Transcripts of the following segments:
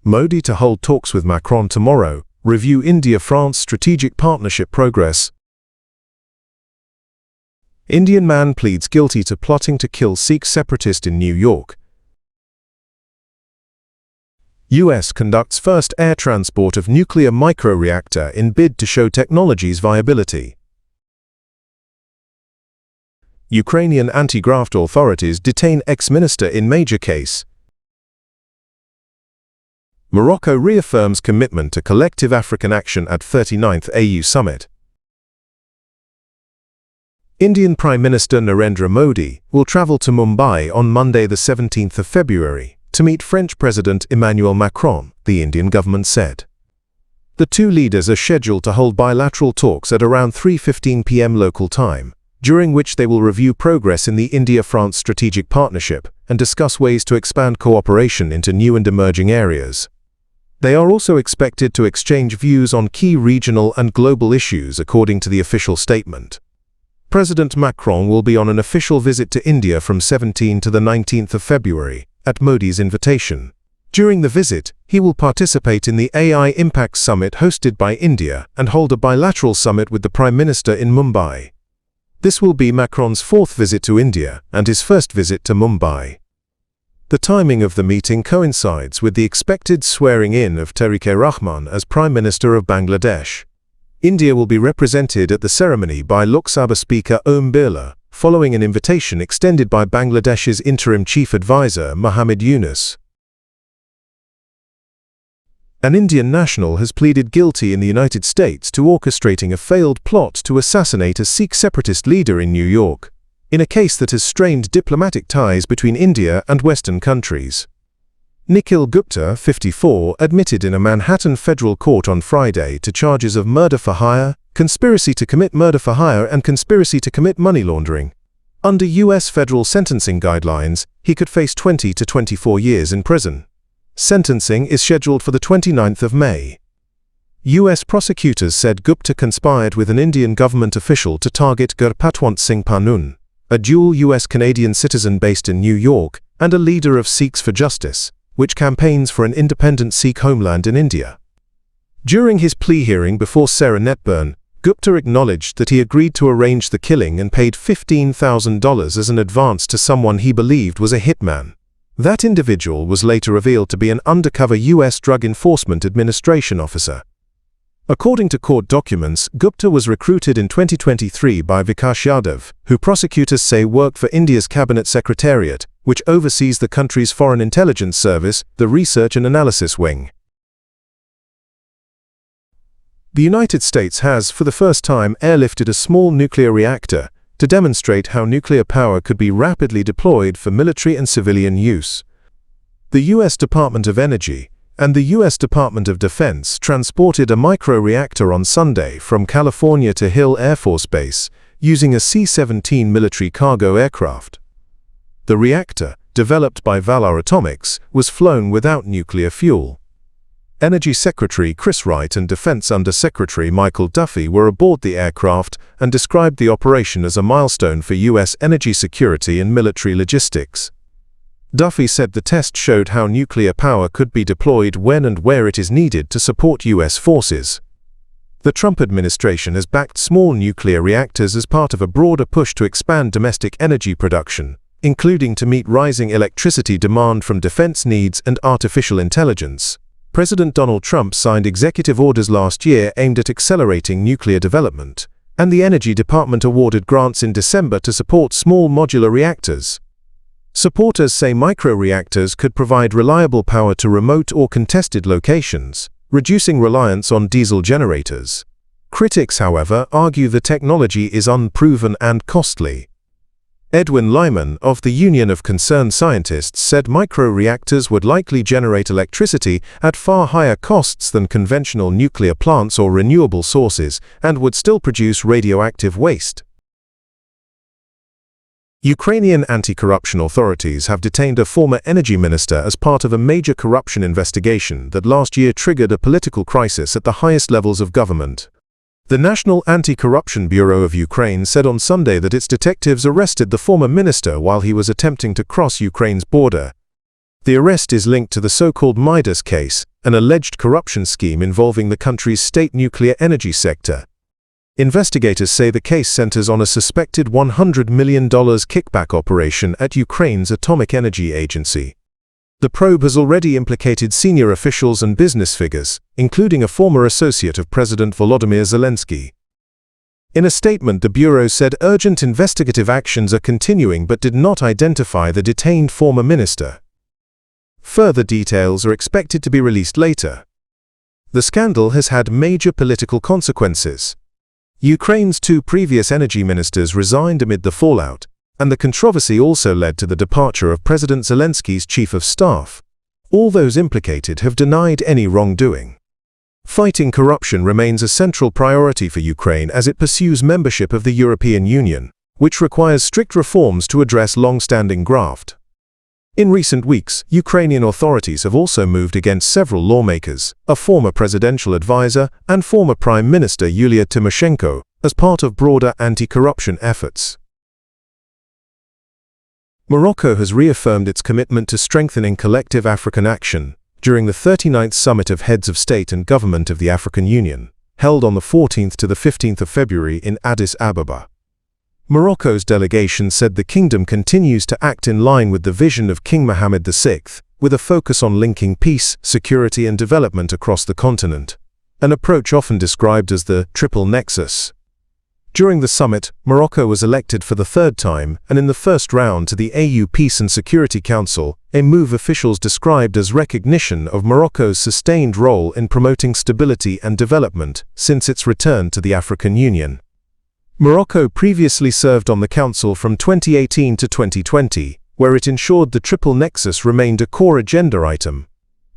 Modi to hold talks with Macron tomorrow, review India-France strategic partnership progress. Indian man pleads guilty to plotting to kill Sikh separatist in New York. US conducts first air transport of nuclear microreactor in bid to show technology's viability. Ukrainian anti-graft authorities detain ex-minister in major case. Morocco reaffirms commitment to collective African action at 39th AU Summit. Indian Prime Minister Narendra Modi will travel to Mumbai on Monday the 17th of February to meet French President Emmanuel Macron, the Indian government said. The two leaders are scheduled to hold bilateral talks at around 3:15 p.m. local time, during which they will review progress in the India-France strategic partnership and discuss ways to expand cooperation into new and emerging areas. They are also expected to exchange views on key regional and global issues, according to the official statement. President Macron will be on an official visit to India from 17 to the 19th of February, at Modi's invitation. During the visit, he will participate in the AI Impact Summit hosted by India and hold a bilateral summit with the Prime Minister in Mumbai. This will be Macron's fourth visit to India and his first visit to Mumbai. The timing of the meeting coincides with the expected swearing-in of Tariq-e-Rahman as Prime Minister of Bangladesh. India will be represented at the ceremony by Lok Sabha Speaker Om Birla, following an invitation extended by Bangladesh's interim chief advisor Muhammad Yunus. An Indian national has pleaded guilty in the United States to orchestrating a failed plot to assassinate a Sikh separatist leader in New York, in a case that has strained diplomatic ties between India and Western countries. Nikhil Gupta, 54, admitted in a Manhattan federal court on Friday to charges of murder for hire, conspiracy to commit murder for hire, and conspiracy to commit money laundering. Under U.S. federal sentencing guidelines, he could face 20 to 24 years in prison. Sentencing is scheduled for the 29th of May. U.S. prosecutors said Gupta conspired with an Indian government official to target Gurpatwant Singh Panun, a dual U.S.-Canadian citizen based in New York and a leader of Sikhs for Justice, which campaigns for an independent Sikh homeland in India. During his plea hearing before Sarah Netburn, Gupta acknowledged that he agreed to arrange the killing and paid $15,000 as an advance to someone he believed was a hitman. That individual was later revealed to be an undercover U.S. Drug Enforcement Administration officer. According to court documents, Gupta was recruited in 2023 by Vikas Yadav, who prosecutors say worked for India's Cabinet Secretariat, which oversees the country's Foreign Intelligence Service, the Research and Analysis Wing. The United States has, for the first time, airlifted a small nuclear reactor to demonstrate how nuclear power could be rapidly deployed for military and civilian use. The U.S. Department of Energy and the U.S. Department of Defense transported a microreactor on Sunday from California to Hill Air Force Base using a C-17 military cargo aircraft. The reactor, developed by Valar Atomics, was flown without nuclear fuel. Energy Secretary Chris Wright and Defense Under-Secretary Michael Duffy were aboard the aircraft and described the operation as a milestone for U.S. energy security and military logistics. Duffy said the test showed how nuclear power could be deployed when and where it is needed to support U.S. forces. The Trump administration has backed small nuclear reactors as part of a broader push to expand domestic energy production, including to meet rising electricity demand from defense needs and artificial intelligence. President Donald Trump signed executive orders last year aimed at accelerating nuclear development, and the Energy Department awarded grants in December to support small modular reactors. Supporters say microreactors could provide reliable power to remote or contested locations, reducing reliance on diesel generators. Critics, however, argue the technology is unproven and costly. Edwin Lyman of the Union of Concerned Scientists said microreactors would likely generate electricity at far higher costs than conventional nuclear plants or renewable sources and would still produce radioactive waste. Ukrainian anti-corruption authorities have detained a former energy minister as part of a major corruption investigation that last year triggered a political crisis at the highest levels of government. The National Anti-Corruption Bureau of Ukraine said on Sunday that its detectives arrested the former minister while he was attempting to cross Ukraine's border. The arrest is linked to the so-called Midas case, an alleged corruption scheme involving the country's state nuclear energy sector. Investigators say the case centers on a suspected $100 million kickback operation at Ukraine's Atomic Energy Agency. The probe has already implicated senior officials and business figures, including a former associate of President Volodymyr Zelensky. In a statement, the Bureau said urgent investigative actions are continuing but did not identify the detained former minister. Further details are expected to be released later. The scandal has had major political consequences. Ukraine's two previous energy ministers resigned amid the fallout, and the controversy also led to the departure of President Zelensky's chief of staff. All those implicated have denied any wrongdoing. Fighting corruption remains a central priority for Ukraine as it pursues membership of the European Union, which requires strict reforms to address long-standing graft. In recent weeks, Ukrainian authorities have also moved against several lawmakers, a former presidential advisor, and former Prime Minister Yulia Tymoshenko, as part of broader anti-corruption efforts. Morocco has reaffirmed its commitment to strengthening collective African action during the 39th Summit of Heads of State and Government of the African Union, held on the 14th to the 15th of February in Addis Ababa. Morocco's delegation said the kingdom continues to act in line with the vision of King Mohammed VI, with a focus on linking peace, security and development across the continent, an approach often described as the triple nexus. During the summit, Morocco was elected for the third time and in the first round to the AU Peace and Security Council, a move officials described as recognition of Morocco's sustained role in promoting stability and development since its return to the African Union. Morocco previously served on the Council from 2018 to 2020, where it ensured the triple nexus remained a core agenda item.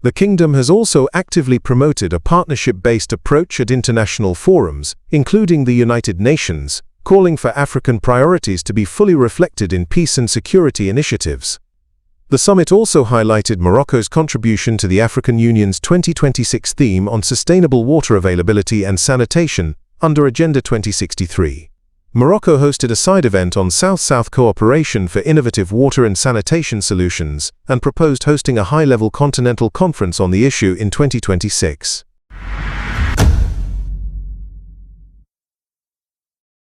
The kingdom has also actively promoted a partnership-based approach at international forums, including the United Nations, calling for African priorities to be fully reflected in peace and security initiatives. The summit also highlighted Morocco's contribution to the African Union's 2026 theme on sustainable water availability and sanitation under Agenda 2063. Morocco hosted a side event on South-South cooperation for innovative water and sanitation solutions and proposed hosting a high-level continental conference on the issue in 2026.